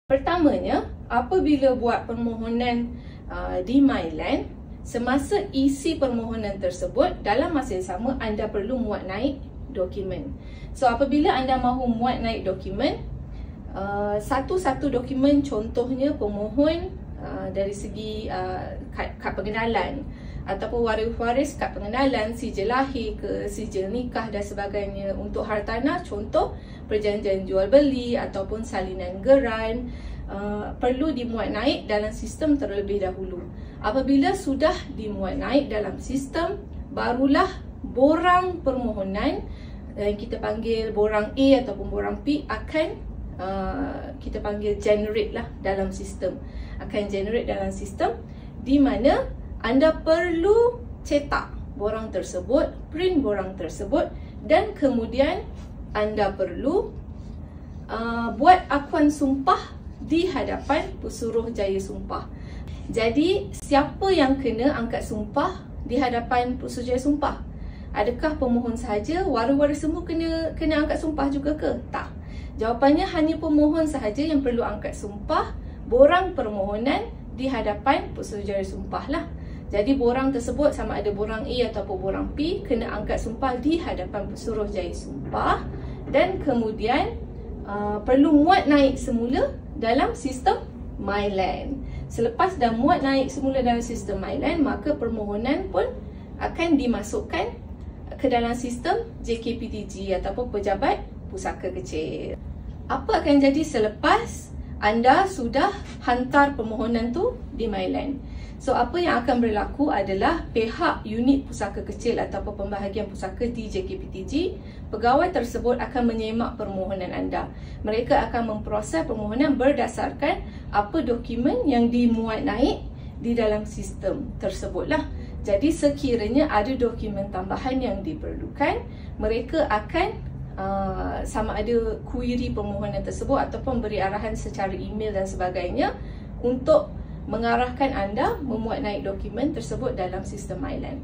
Pertamanya, apabila buat permohonan di MyLand, semasa isi permohonan tersebut, dalam masa yang sama anda perlu muat naik dokumen. So, apabila anda mahu muat naik dokumen, satu-satu dokumen, contohnya pemohon dari segi kad pengenalan ataupun waris-waris kad pengenalan, sijil lahir ke, sijil nikah dan sebagainya. Untuk hartanah, contoh perjanjian jual beli ataupun salinan geran, perlu dimuat naik dalam sistem terlebih dahulu. Apabila sudah dimuat naik dalam sistem, barulah borang permohonan yang kita panggil borang A ataupun borang P akan kita panggil generate lah dalam sistem. Akan generate dalam sistem, di mana anda perlu cetak borang tersebut, print borang tersebut, dan kemudian anda perlu buat akuan sumpah di hadapan Pesuruhjaya Sumpah. Jadi, siapa yang kena angkat sumpah di hadapan Pesuruhjaya Sumpah? Adakah pemohon sahaja? Waris-waris semua kena angkat sumpah juga ke? Tak. Jawapannya hanya pemohon sahaja yang perlu angkat sumpah borang permohonan di hadapan Pesuruhjaya Sumpah lah. Jadi borang tersebut, sama ada borang A ataupun borang P, kena angkat sumpah di hadapan Pesuruhjaya Sumpah, dan kemudian perlu muat naik semula dalam sistem MyLand. Selepas dah muat naik semula dalam sistem MyLand, maka permohonan pun akan dimasukkan ke dalam sistem JKPTG ataupun Pejabat Pusaka Kecil. Apa akan jadi selepas anda sudah hantar permohonan tu di MyLand? So, apa yang akan berlaku adalah pihak unit pusaka kecil ataupun pembahagian pusaka di JKPTG, pegawai tersebut akan menyemak permohonan anda. Mereka akan memproses permohonan berdasarkan apa dokumen yang dimuat naik di dalam sistem tersebutlah. Jadi, sekiranya ada dokumen tambahan yang diperlukan, mereka akan sama ada query permohonan tersebut ataupun beri arahan secara email dan sebagainya untuk mengarahkan anda memuat naik dokumen tersebut dalam sistem MyLand.